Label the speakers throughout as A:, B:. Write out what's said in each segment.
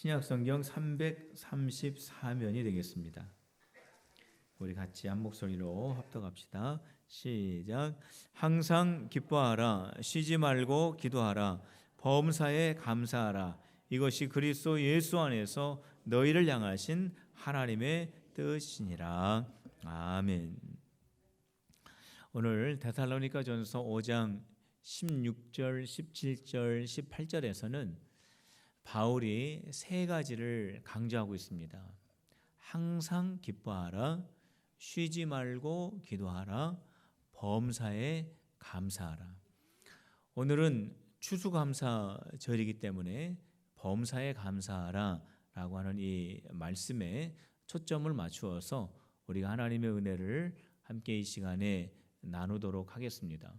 A: 신약성경 334면이 되겠습니다. 우리 같이 한 목소리로 합독합시다. 시작. 항상 기뻐하라. 쉬지 말고 기도하라. 범사에 감사하라. 이것이 그리스도 예수 안에서 너희를 향하신 하나님의 뜻이니라. 아멘. 오늘 데살로니가전서 5장 16절, 17절, 18절에서는 바울이 세 가지를 강조하고 있습니다. 항상 기뻐하라, 쉬지 말고 기도하라, 범사에 감사하라. 오늘은 추수감사절이기 때문에 범사에 감사하라 라고 하는 이 말씀에 초점을 맞추어서 우리가 하나님의 은혜를 함께 이 시간에 나누도록 하겠습니다.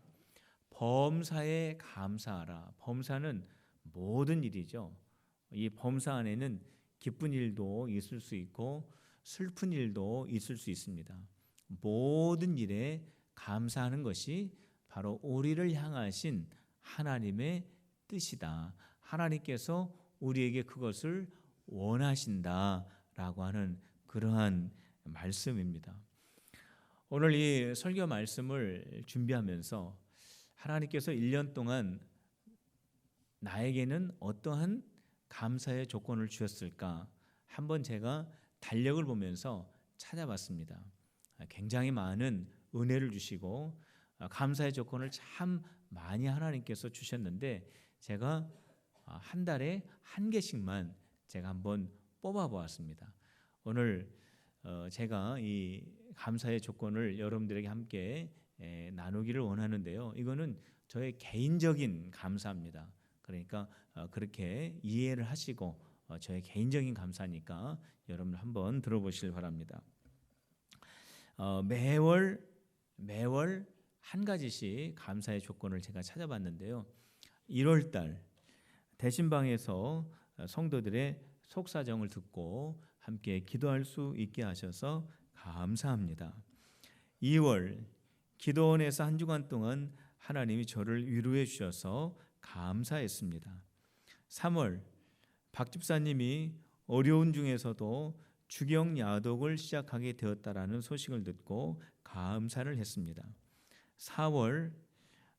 A: 범사에 감사하라. 범사는 모든 일이죠. 이 범사 안에는 기쁜 일도 있을 수 있고 슬픈 일도 있을 수 있습니다. 모든 일에 감사하는 것이 바로 우리를 향하신 하나님의 뜻이다. 하나님께서 우리에게 그것을 원하신다라고 하는 그러한 말씀입니다. 오늘 이 설교 말씀을 준비하면서 하나님께서 1년 동안 나에게는 어떠한 감사의 조건을 주셨을까? 한번 제가 달력을 보면서 찾아봤습니다. 굉장히 많은 은혜를 주시고 감사의 조건을 참 많이 하나님께서 주셨는데 제가 한 달에 한 개씩만 제가 한번 뽑아 보았습니다. 오늘 제가 이 감사의 조건을 여러분들에게 함께 나누기를 원하는데요. 이거는 저의 개인적인 감사입니다. 그러니까 그렇게 이해를 하시고 저의 개인적인 감사니까 여러분 한번 들어보시길 바랍니다. 매월 한 가지씩 감사의 조건을 제가 찾아봤는데요. 1월 달 대신방에서 성도들의 속사정을 듣고 함께 기도할 수 있게 하셔서 감사합니다. 2월 기도원에서 한 주간 동안 하나님이 저를 위로해 주셔서 감사했습니다. 3월 박 집사님이 어려운 중에서도 주경 야독을 시작하게 되었다라는 소식을 듣고 감사를 했습니다. 4월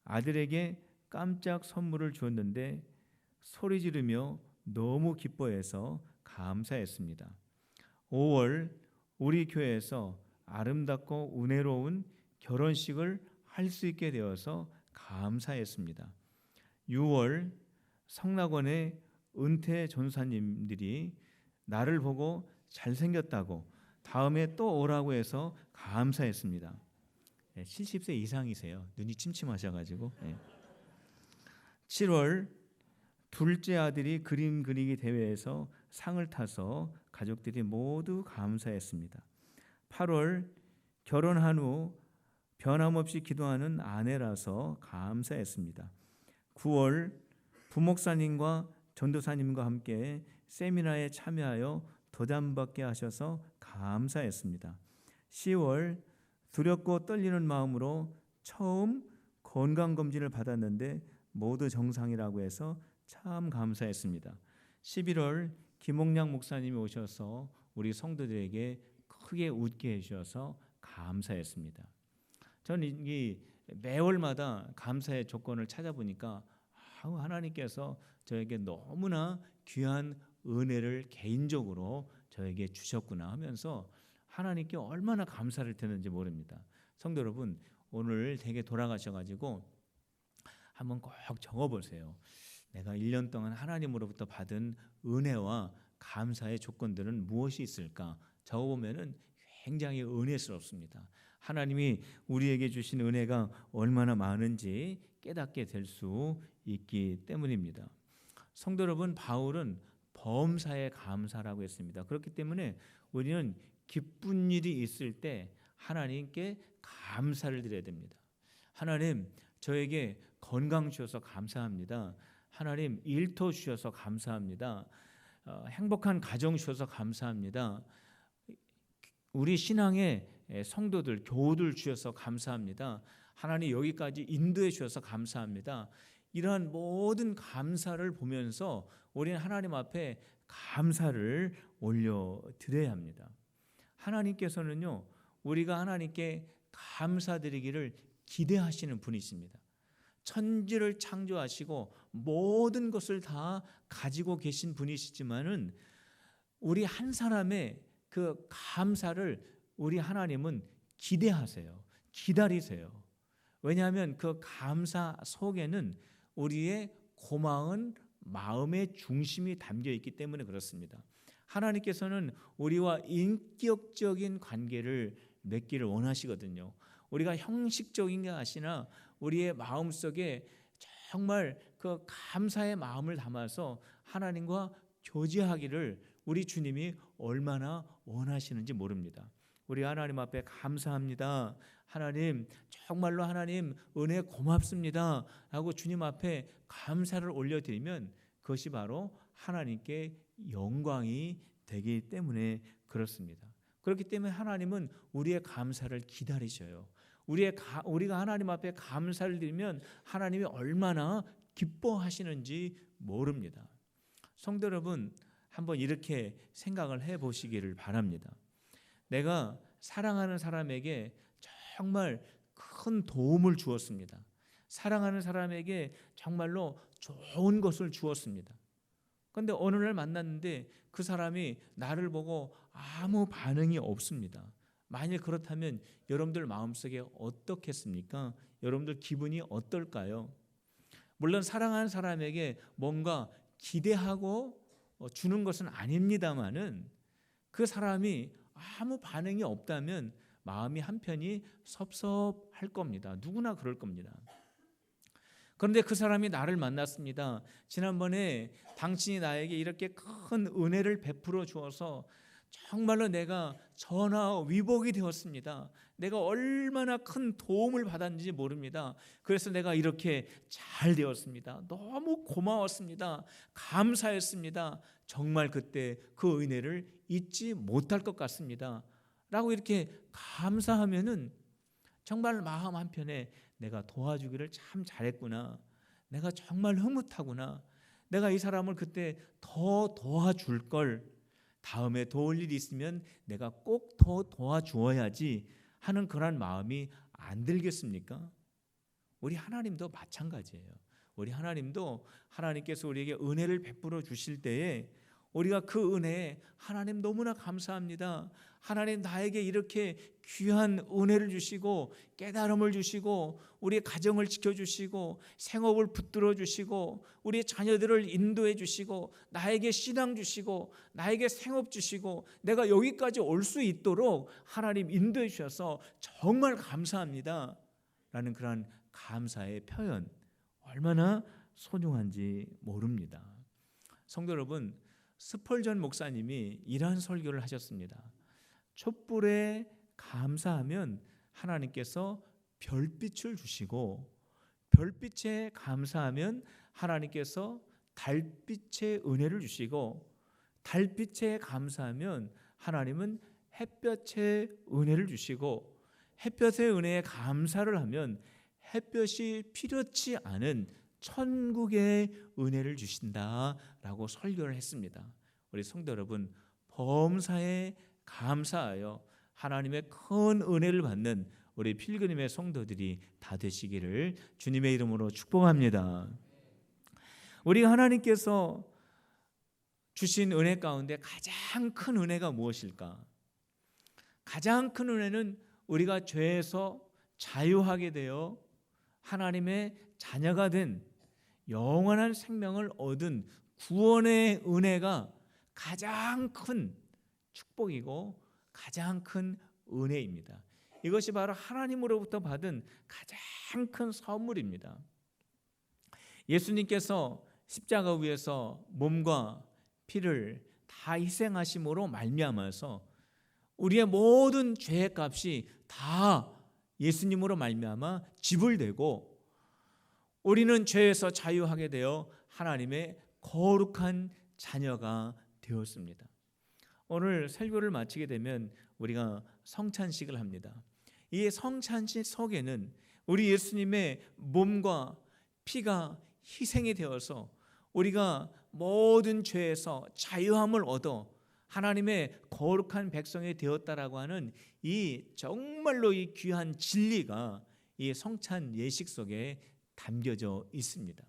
A: 아들에게 깜짝 선물을 주었는데 소리 지르며 너무 기뻐해서 감사했습니다. 5월 우리 교회에서 아름답고 은혜로운 결혼식을 할 수 있게 되어서 감사했습니다. 6월 성락원의 은퇴 전사님들이 나를 보고 잘생겼다고 다음에 또 오라고 해서 감사했습니다. 70세 이상이세요. 눈이 침침하셔가지고. 7월 둘째 아들이 그림 그리기 대회에서 상을 타서 가족들이 모두 감사했습니다. 8월 결혼한 후 변함없이 기도하는 아내라서 감사했습니다. 9월 부목사님과 전도사님과 함께 세미나에 참여하여 도담받게 하셔서 감사했습니다. 10월 두렵고 떨리는 마음으로 처음 건강검진을 받았는데 모두 정상이라고 해서 참 감사했습니다. 11월 김옥량 목사님이 오셔서 우리 성도들에게 크게 웃게 해주셔서 감사했습니다. 저는 이 매월마다 감사의 조건을 찾아보니까 하나님께서 저에게 너무나 귀한 은혜를 개인적으로 저에게 주셨구나 하면서 하나님께 얼마나 감사를 드는지 모릅니다. 성도 여러분, 오늘 댁에 돌아가셔가지고 한번 꼭 적어보세요. 내가 1년 동안 하나님으로부터 받은 은혜와 감사의 조건들은 무엇이 있을까? 적어보면은 굉장히 은혜스럽습니다. 하나님이 우리에게 주신 은혜가 얼마나 많은지 깨닫게 될 수 있기 때문입니다. 성도 여러분, 바울은 범사에 감사라고 했습니다. 그렇기 때문에 우리는 기쁜 일이 있을 때 하나님께 감사를 드려야 됩니다. 하나님, 저에게 건강 주셔서 감사합니다. 하나님, 일터 주셔서 감사합니다. 행복한 가정 주셔서 감사합니다. 우리 신앙의 성도들, 교우들 주셔서 감사합니다. 하나님, 여기까지 인도해 주셔서 감사합니다. 이러한 모든 감사를 보면서 우리는 하나님 앞에 감사를 올려드려야 합니다. 하나님께서는요, 우리가 하나님께 감사드리기를 기대하시는 분이십니다. 천지를 창조하시고 모든 것을 다 가지고 계신 분이시지만은 우리 한 사람의 그 감사를 우리 하나님은 기대하세요. 기다리세요. 왜냐하면 그 감사 속에는 우리의 고마운 마음의 중심이 담겨 있기 때문에 그렇습니다. 하나님께서는 우리와 인격적인 관계를 맺기를 원하시거든요. 우리가 형식적인 게 아시나 우리의 마음속에 정말 그 감사의 마음을 담아서 하나님과 교제하기를 우리 주님이 얼마나 원하시는지 모릅니다. 우리 하나님 앞에 감사합니다. 하나님, 정말로 하나님 은혜 고맙습니다 하고 주님 앞에 감사를 올려드리면 그것이 바로 하나님께 영광이 되기 때문에 그렇습니다. 그렇기 때문에 하나님은 우리의 감사를 기다리셔요. 우리가 하나님 앞에 감사를 드리면 하나님이 얼마나 기뻐하시는지 모릅니다. 성도 여러분, 한번 이렇게 생각을 해보시기를 바랍니다. 내가 사랑하는 사람에게 정말 큰 도움을 주었습니다. 사랑하는 사람에게 정말로 좋은 것을 주었습니다. 그런데 어느 날 만났는데 그 사람이 나를 보고 아무 반응이 없습니다. 만일 그렇다면 여러분들 마음속에 어떻겠습니까? 여러분들 기분이 어떨까요? 물론 사랑하는 사람에게 뭔가 기대하고 주는 것은 아닙니다만은 그 사람이 아무 반응이 없다면 마음이 한편이 섭섭할 겁니다. 누구나 그럴 겁니다. 그런데 그 사람이 나를 만났습니다. 지난번에 당신이 나에게 이렇게 큰 은혜를 베풀어 주어서 정말로 내가 전화위복이 되었습니다. 내가 얼마나 큰 도움을 받았는지 모릅니다. 그래서 내가 이렇게 잘 되었습니다. 너무 고마웠습니다. 감사했습니다. 정말 그때 그 은혜를 잊지 못할 것 같습니다. 라고 이렇게 감사하면은 정말 마음 한편에 내가 도와주기를 참 잘했구나. 내가 정말 흐뭇하구나. 내가 이 사람을 그때 더 도와줄 걸. 다음에 도울 일이 있으면 내가 꼭 더 도와주어야지 하는 그런 마음이 안 들겠습니까? 우리 하나님도 마찬가지예요. 우리 하나님도 하나님께서 우리에게 은혜를 베풀어 주실 때에 우리가 그 은혜에 하나님 너무나 감사합니다. 하나님 나에게 이렇게 귀한 은혜를 주시고 깨달음을 주시고 우리의 가정을 지켜주시고 생업을 붙들어 주시고 우리의 자녀들을 인도해 주시고 나에게 신앙 주시고 나에게 생업 주시고 내가 여기까지 올 수 있도록 하나님 인도해 주셔서 정말 감사합니다 라는 그런 감사의 표현 얼마나 소중한지 모릅니다. 성도 여러분, 스펄전 목사님이 이러한 설교를 하셨습니다. 촛불에 감사하면 하나님께서 별빛을 주시고 별빛에 감사하면 하나님께서 달빛의 은혜를 주시고 달빛에 감사하면 하나님은 햇볕의 은혜를 주시고 햇볕의 은혜에 감사를 하면 햇볕이 필요치 않은 천국의 은혜를 주신다라고 설교를 했습니다. 우리 성도 여러분, 범사에 감사하여 하나님의 큰 은혜를 받는 우리 필그림의 성도들이 다 되시기를 주님의 이름으로 축복합니다. 우리가 하나님께서 주신 은혜 가운데 가장 큰 은혜가 무엇일까? 가장 큰 은혜는 우리가 죄에서 자유하게 되어 하나님의 자녀가 된 영원한 생명을 얻은 구원의 은혜가 가장 큰 축복이고 가장 큰 은혜입니다. 이것이 바로 하나님으로부터 받은 가장 큰 선물입니다. 예수님께서 십자가 위에서 몸과 피를 다 희생하심으로 말미암아서 우리의 모든 죄의 값이 다 예수님으로 말미암아 지불되고 우리는 죄에서 자유하게 되어 하나님의 거룩한 자녀가 되었습니다. 오늘 설교를 마치게 되면 우리가 성찬식을 합니다. 이 성찬식 속에는 우리 예수님의 몸과 피가 희생이 되어서 우리가 모든 죄에서 자유함을 얻어 하나님의 거룩한 백성이 되었다라고 하는 이 정말로 이 귀한 진리가 이 성찬 예식 속에 담겨져 있습니다.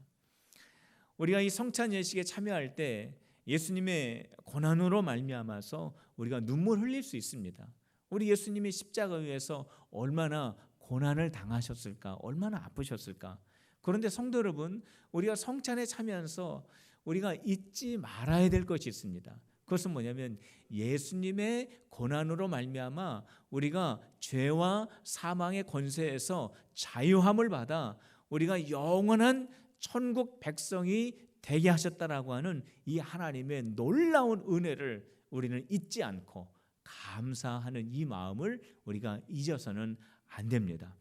A: 우리가 이 성찬 예식에 참여할 때 예수님의 고난으로 말미암아서 우리가 눈물 흘릴 수 있습니다. 우리 예수님이 십자가 위에서 얼마나 고난을 당하셨을까, 얼마나 아프셨을까. 그런데 성도 여러분, 우리가 성찬에 참여하면서 우리가 잊지 말아야 될 것이 있습니다. 그것은 뭐냐면 예수님의 고난으로 말미암아 우리가 죄와 사망의 권세에서 자유함을 받아 우리가 영원한 천국 백성이 되게 하셨다라고 하는 이 하나님의 놀라운 은혜를 우리는 잊지 않고 감사하는 이 마음을 우리가 잊어서는 안 됩니다.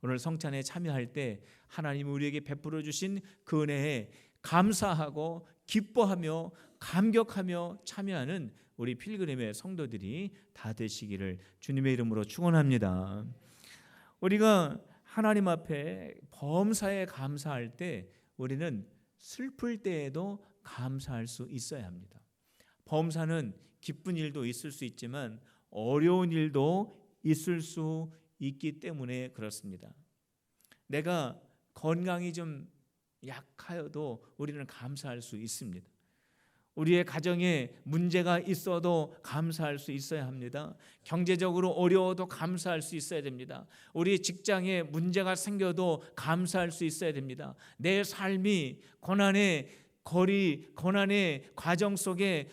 A: 오늘 성찬에 참여할 때 하나님이 우리에게 베풀어 주신 그 은혜에 감사하고 기뻐하며 감격하며 참여하는 우리 필그림의 성도들이 다 되시기를 주님의 이름으로 축원합니다. 우리가 하나님 앞에 범사에 감사할 때 우리는 슬플 때에도 감사할 수 있어야 합니다. 범사는 기쁜 일도 있을 수 있지만 어려운 일도 있을 수 있기 때문에 그렇습니다. 내가 건강이 좀 약하여도 우리는 감사할 수 있습니다. 우리의 가정에 문제가 있어도 감사할 수 있어야 합니다. 경제적으로 어려워도 감사할 수 있어야 됩니다. 우리 직장에 문제가 생겨도 감사할 수 있어야 됩니다. 내 삶이 고난의 거리, 고난의 과정 속에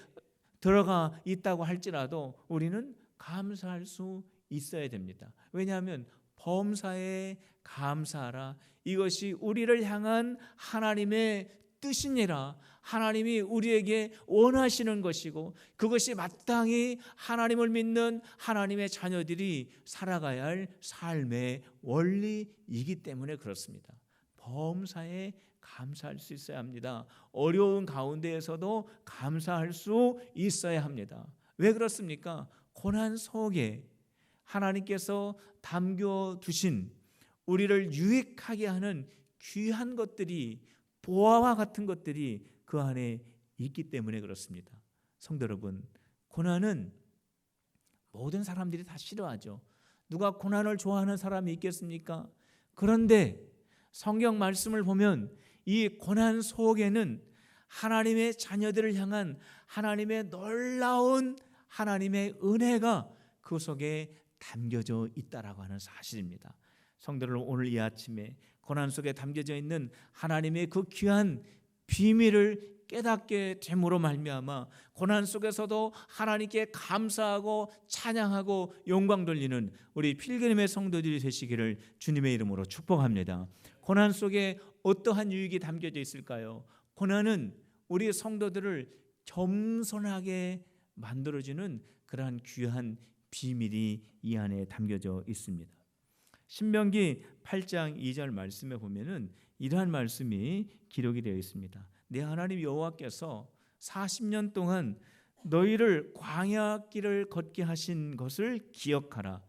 A: 들어가 있다고 할지라도 우리는 감사할 수 있어야 됩니다. 왜냐하면 범사에 감사하라. 이것이 우리를 향한 하나님의 뜻이니라. 하나님이 우리에게 원하시는 것이고 그것이 마땅히 하나님을 믿는 하나님의 자녀들이 살아가야 할 삶의 원리이기 때문에 그렇습니다. 범사에 감사할 수 있어야 합니다. 어려운 가운데에서도 감사할 수 있어야 합니다. 왜 그렇습니까? 고난 속에 하나님께서 담겨두신 우리를 유익하게 하는 귀한 것들이, 보화와 같은 것들이 그 안에 있기 때문에 그렇습니다. 성도 여러분, 고난은 모든 사람들이 다 싫어하죠. 누가 고난을 좋아하는 사람이 있겠습니까? 그런데 성경 말씀을 보면 이 고난 속에는 하나님의 자녀들을 향한 하나님의 놀라운 하나님의 은혜가 그 속에 담겨져 있다라고 하는 사실입니다. 성도들, 오늘 이 아침에 고난 속에 담겨져 있는 하나님의 그 귀한 비밀을 깨닫게 됨으로 말미암아 고난 속에서도 하나님께 감사하고 찬양하고 영광 돌리는 우리 필그림의 성도들이 되시기를 주님의 이름으로 축복합니다. 고난 속에 어떠한 유익이 담겨져 있을까요? 고난은 우리 성도들을 겸손하게 만들어주는 그러한 귀한 비밀이 이 안에 담겨져 있습니다. 신명기 8장 2절 말씀에 보면은 이러한 말씀이 기록이 되어 있습니다. 내 하나님 여호와께서 40년 동안 너희를 광야 길을 걷게 하신 것을 기억하라.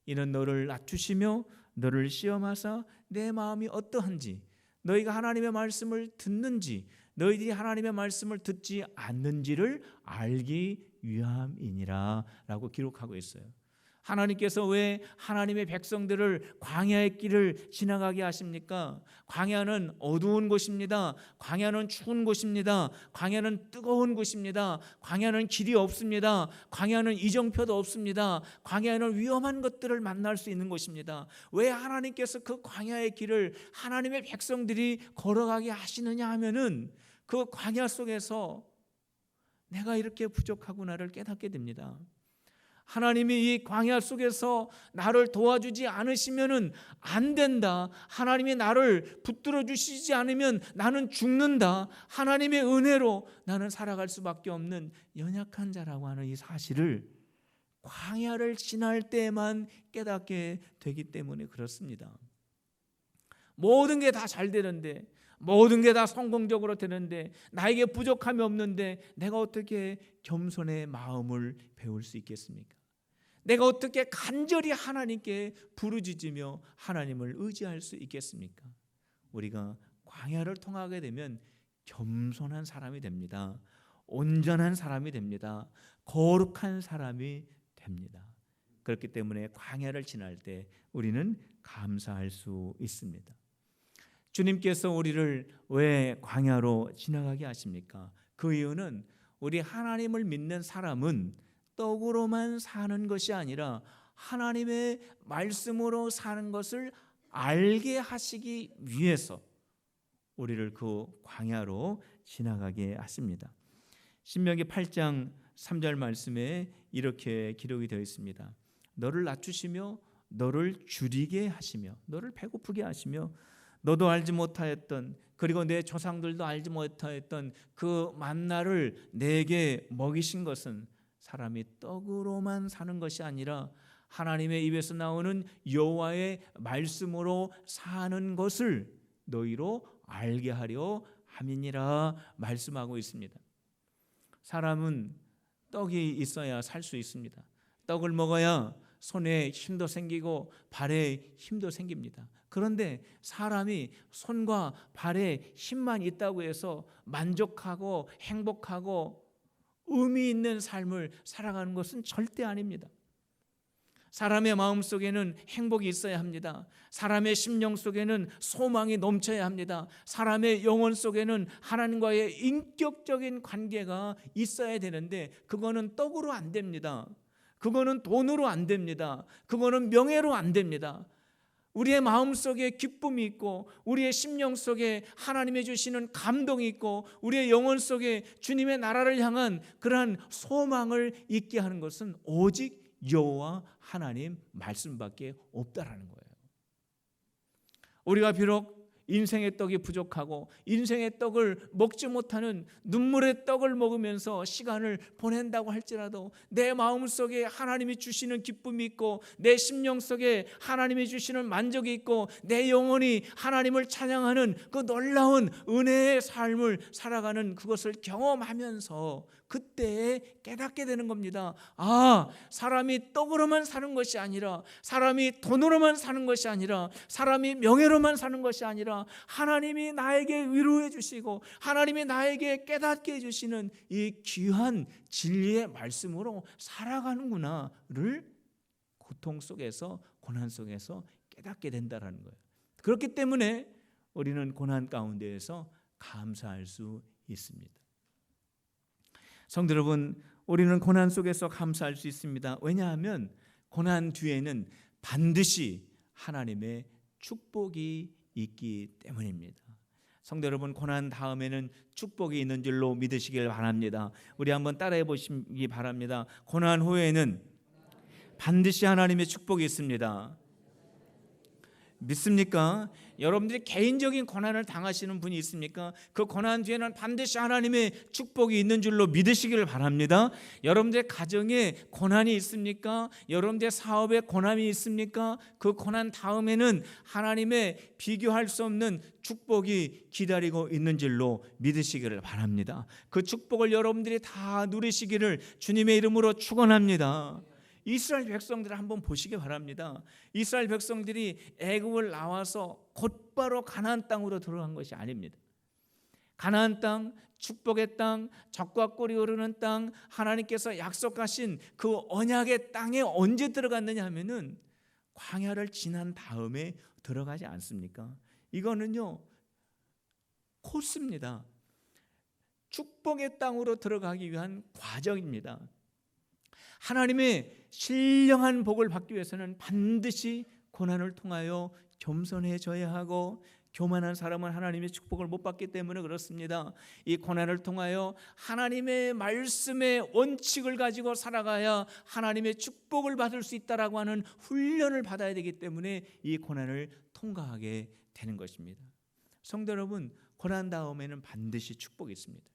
A: 이는 너를 낮추시며 너를 시험하사 내 마음이 어떠한지, 너희가 하나님의 말씀을 듣는지 너희들이 하나님의 말씀을 듣지 않는지를 알기 위함이니라 라고 기록하고 있어요. 하나님께서 왜 하나님의 백성들을 광야의 길을 지나가게 하십니까? 광야는 어두운 곳입니다. 광야는 추운 곳입니다. 광야는 뜨거운 곳입니다. 광야는 길이 없습니다. 광야는 이정표도 없습니다. 광야는 위험한 것들을 만날 수 있는 곳입니다. 왜 하나님께서 그 광야의 길을 하나님의 백성들이 걸어가게 하시느냐 하면은 그 광야 속에서 내가 이렇게 부족하구나를 깨닫게 됩니다. 하나님이 이 광야 속에서 나를 도와주지 않으시면은 안 된다. 하나님이 나를 붙들어 주시지 않으면 나는 죽는다. 하나님의 은혜로 나는 살아갈 수밖에 없는 연약한 자라고 하는 이 사실을 광야를 지날 때만 깨닫게 되기 때문에 그렇습니다. 모든 게 다 잘 되는데, 모든 게 다 성공적으로 되는데, 나에게 부족함이 없는데 내가 어떻게 겸손의 마음을 배울 수 있겠습니까? 내가 어떻게 간절히 하나님께 부르짖으며 하나님을 의지할 수 있겠습니까? 우리가 광야를 통하게 되면 겸손한 사람이 됩니다. 온전한 사람이 됩니다. 거룩한 사람이 됩니다. 그렇기 때문에 광야를 지날 때 우리는 감사할 수 있습니다. 주님께서 우리를 왜 광야로 지나가게 하십니까? 그 이유는 우리 하나님을 믿는 사람은 떡으로만 사는 것이 아니라 하나님의 말씀으로 사는 것을 알게 하시기 위해서 우리를 그 광야로 지나가게 하십니다. 신명기 8장 3절 말씀에 이렇게 기록이 되어 있습니다. 너를 낮추시며 너를 줄이게 하시며 너를 배고프게 하시며 너도 알지 못하였던 그리고 내 조상들도 알지 못하였던 그 만나를 내게 먹이신 것은 사람이 떡으로만 사는 것이 아니라 하나님의 입에서 나오는 여호와의 말씀으로 사는 것을 너희로 알게 하려 함이니라 말씀하고 있습니다. 사람은 떡이 있어야 살 수 있습니다. 떡을 먹어야 손에 힘도 생기고 발에 힘도 생깁니다. 그런데 사람이 손과 발에 힘만 있다고 해서 만족하고 행복하고 의미 있는 삶을 살아가는 것은 절대 아닙니다. 사람의 마음 속에는 행복이 있어야 합니다. 사람의 심령 속에는 소망이 넘쳐야 합니다. 사람의 영혼 속에는 하나님과의 인격적인 관계가 있어야 되는데 그거는 떡으로 안 됩니다. 그거는 돈으로 안 됩니다. 그거는 명예로 안 됩니다. 우리의 마음 속에 기쁨이 있고 우리의 심령 속에 하나님이 주시는 감동이 있고 우리의 영혼 속에 주님의 나라를 향한 그러한 소망을 있게 하는 것은 오직 여호와 하나님 말씀밖에 없다라는 거예요. 우리가 비록 인생의 떡이 부족하고 인생의 떡을 먹지 못하는 눈물의 떡을 먹으면서 시간을 보낸다고 할지라도 내 마음속에 하나님이 주시는 기쁨이 있고 내 심령 속에 하나님이 주시는 만족이 있고 내 영혼이 하나님을 찬양하는 그 놀라운 은혜의 삶을 살아가는 그것을 경험하면서 그때 깨닫게 되는 겁니다. 아, 사람이 떡으로만 사는 것이 아니라 사람이 돈으로만 사는 것이 아니라 사람이 명예로만 사는 것이 아니라 하나님이 나에게 위로해 주시고 하나님이 나에게 깨닫게 해주시는 이 귀한 진리의 말씀으로 살아가는구나를 고통 속에서 고난 속에서 깨닫게 된다는 거예요. 그렇기 때문에 우리는 고난 가운데에서 감사할 수 있습니다. 성도 여러분, 우리는 고난 속에서 감사할 수 있습니다. 왜냐하면 고난 뒤에는 반드시 하나님의 축복이 있기 때문입니다. 성도 여러분, 고난 다음에는 축복이 있는 줄로 믿으시길 바랍니다. 우리 한번 따라해 보시기 바랍니다. 고난 후에는 반드시 하나님의 축복이 있습니다. 믿습니까? 여러분들이 개인적인 고난을 당하시는 분이 있습니까? 그 고난 뒤에는 반드시 하나님의 축복이 있는 줄로 믿으시기를 바랍니다. 여러분들의 가정에 고난이 있습니까? 여러분들의 사업에 고난이 있습니까? 그 고난 다음에는 하나님의 비교할 수 없는 축복이 기다리고 있는 줄로 믿으시기를 바랍니다. 그 축복을 여러분들이 다 누리시기를 주님의 이름으로 축원합니다. 이스라엘 백성들을 한번 보시기 바랍니다. 이스라엘 백성들이 애굽을 나와서 곧바로 가나안 땅으로 들어간 것이 아닙니다. 가나안 땅, 축복의 땅, 젖과 꿀이 흐르는 땅, 하나님께서 약속하신 그 언약의 땅에 언제 들어갔느냐 하면은 광야를 지난 다음에 들어가지 않습니까? 이거는요 코스입니다. 축복의 땅으로 들어가기 위한 과정입니다. 하나님의 신령한 복을 받기 위해서는 반드시 고난을 통하여 겸손해져야 하고 교만한 사람은 하나님의 축복을 못 받기 때문에 그렇습니다. 이 고난을 통하여 하나님의 말씀의 원칙을 가지고 살아가야 하나님의 축복을 받을 수 있다라고 하는 훈련을 받아야 되기 때문에 이 고난을 통과하게 되는 것입니다. 성도 여러분, 고난 다음에는 반드시 축복이 있습니다.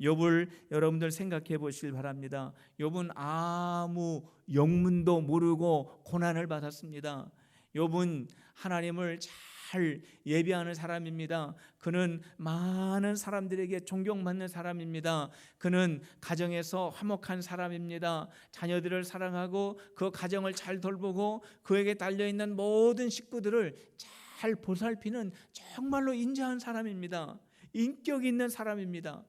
A: 욥을 여러분들 생각해 보시길 바랍니다. 욥은 아무 영문도 모르고 고난을 받았습니다. 욥은 하나님을 잘 예비하는 사람입니다. 그는 많은 사람들에게 존경받는 사람입니다. 그는 가정에서 화목한 사람입니다. 자녀들을 사랑하고 그 가정을 잘 돌보고 그에게 달려있는 모든 식구들을 잘 보살피는 정말로 인자한 사람입니다. 인격 있는 사람입니다.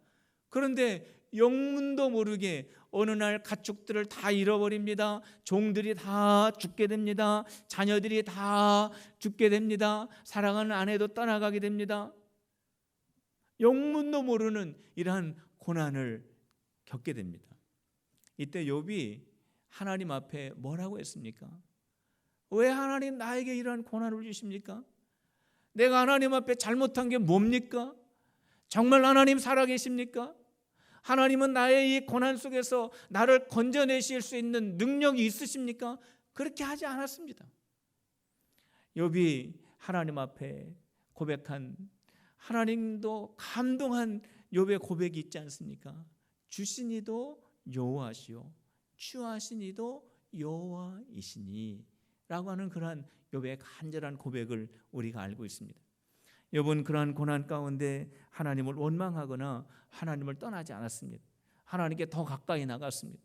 A: 그런데 영문도 모르게 어느 날 가축들을 다 잃어버립니다. 종들이 다 죽게 됩니다. 자녀들이 다 죽게 됩니다. 사랑하는 아내도 떠나가게 됩니다. 영문도 모르는 이러한 고난을 겪게 됩니다. 이때 욥이 하나님 앞에 뭐라고 했습니까? 왜 하나님 나에게 이러한 고난을 주십니까? 내가 하나님 앞에 잘못한 게 뭡니까? 정말 하나님 살아계십니까? 하나님은 나의 이 고난 속에서 나를 건져내실 수 있는 능력이 있으십니까? 그렇게 하지 않았습니다. 욥이 하나님 앞에 고백한, 하나님도 감동한 욥의 고백이 있지 않습니까? 주신 이도 여호와시요 취하신 이도 여호와이시니 라고 하는 그러한 욥의 간절한 고백을 우리가 알고 있습니다. 욥은 그러한 고난 가운데 하나님을 원망하거나 하나님을 떠나지 않았습니다. 하나님께 더 가까이 나갔습니다.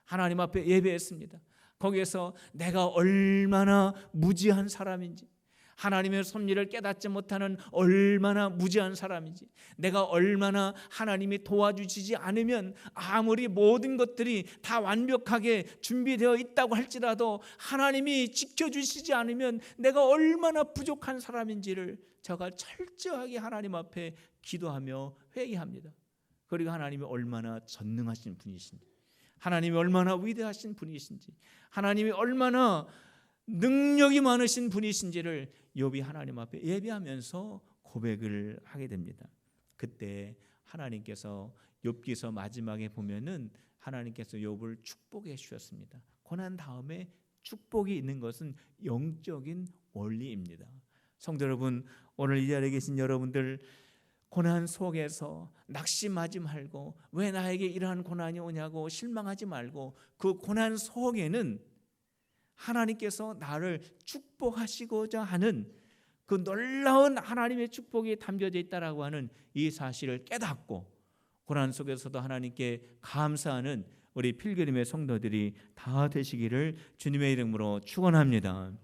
A: 하나님 앞에 예배했습니다. 거기에서 내가 얼마나 무지한 사람인지, 하나님의 섭리를 깨닫지 못하는 얼마나 무지한 사람인지, 내가 얼마나 하나님이 도와주시지 않으면 아무리 모든 것들이 다 완벽하게 준비되어 있다고 할지라도 하나님이 지켜주시지 않으면 내가 얼마나 부족한 사람인지를 저가 철저하게 하나님 앞에 기도하며 회개합니다. 그리고 하나님이 얼마나 전능하신 분이신지, 하나님이 얼마나 위대하신 분이신지, 하나님이 얼마나 능력이 많으신 분이신지를 욥이 하나님 앞에 예배하면서 고백을 하게 됩니다. 그때 하나님께서 욥기서 마지막에 보면은 하나님께서 욥을 축복해 주셨습니다. 고난 다음에 축복이 있는 것은 영적인 원리입니다. 성도 여러분, 오늘 이 자리에 계신 여러분들, 고난 속에서 낙심하지 말고 왜 나에게 이러한 고난이 오냐고 실망하지 말고, 그 고난 속에는 하나님께서 나를 축복하시고자 하는 그 놀라운 하나님의 축복이 담겨져 있다라고 하는 이 사실을 깨닫고 고난 속에서도 하나님께 감사하는 우리 필그림의 성도들이 다 되시기를 주님의 이름으로 축원합니다.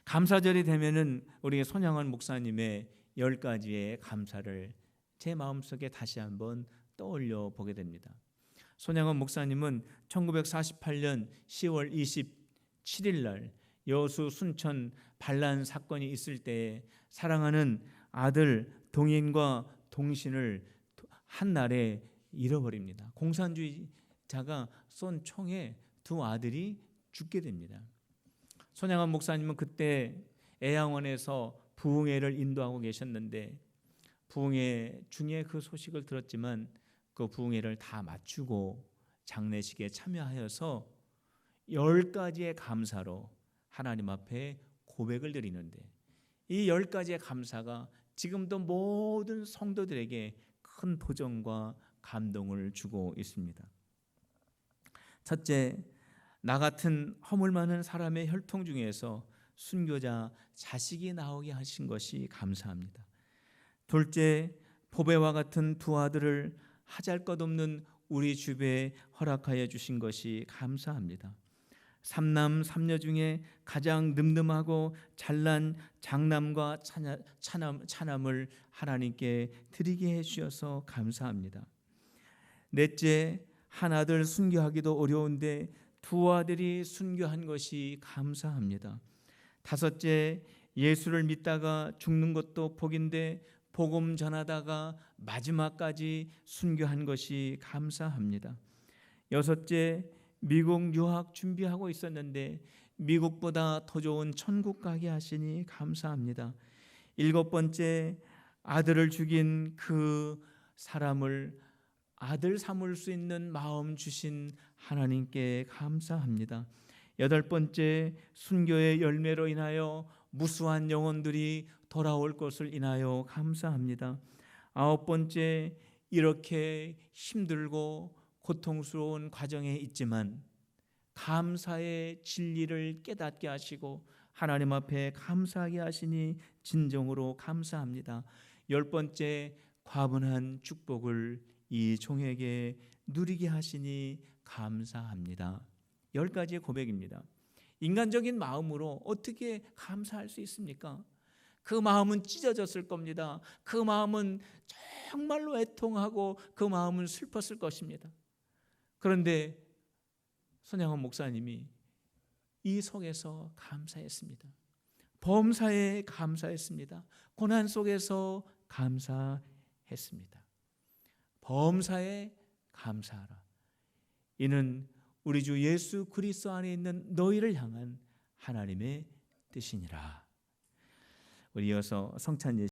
A: 감사절이 되면은 우리 손양원 목사님의 10가지의 감사를 제 마음속에 다시 한번 떠올려 보게 됩니다. 손양원 목사님은 1948년 10월 27일 날 여수 순천 반란 사건이 있을 때 사랑하는 아들 동인과 동신을 한 날에 잃어버립니다. 공산주의자가 쏜 총에 두 아들이 죽게 됩니다. 손양원 목사님은 그때 애양원에서 부흥회를 인도하고 계셨는데, 부흥회 중에 그 소식을 들었지만 그 부흥회를 다 마치고 장례식에 참여하여서 10가지의 감사로 하나님 앞에 고백을 드리는데, 이 10가지의 감사가 지금도 모든 성도들에게 큰 도전과 감동을 주고 있습니다. 첫째, 나 같은 허물 많은 사람의 혈통 중에서 순교자 자식이 나오게 하신 것이 감사합니다. 둘째, 보배와 같은 두 아들을 하잘것없는 우리 주변에 허락하여 주신 것이 감사합니다. 삼남 삼녀 중에 가장 늠름하고 잘난 장남과 차남을 하나님께 드리게 해주셔서 감사합니다. 넷째, 한 아들 순교하기도 어려운데 두 아들이 순교한 것이 감사합니다. 다섯째, 예수를 믿다가 죽는 것도 복인데 복음 전하다가 마지막까지 순교한 것이 감사합니다. 여섯째, 미국 유학 준비하고 있었는데 미국보다 더 좋은 천국 가게 하시니 감사합니다. 일곱 번째, 아들을 죽인 그 사람을 아들 삼을 수 있는 마음 주신 하나님께 감사합니다. 여덟 번째, 순교의 열매로 인하여 무수한 영혼들이 돌아올 것을 인하여 감사합니다. 아홉 번째, 이렇게 힘들고 고통스러운 과정에 있지만 감사의 진리를 깨닫게 하시고 하나님 앞에 감사하게 하시니 진정으로 감사합니다. 열 번째, 과분한 축복을 이 종에게 누리게 하시니 감사합니다. 10가지의 고백입니다. 인간적인 마음으로 어떻게 감사할 수 있습니까? 그 마음은 찢어졌을 겁니다. 그 마음은 정말로 애통하고 그 마음은 슬펐을 것입니다. 그런데 손양원 목사님이 이 속에서 감사했습니다. 범사에 감사했습니다. 고난 속에서 감사했습니다. 범사에 감사하라. 이는 우리 주 예수 그리스도 안에 있는 너희를 향한 하나님의 뜻이니라. 우리 이어서 성찬 예식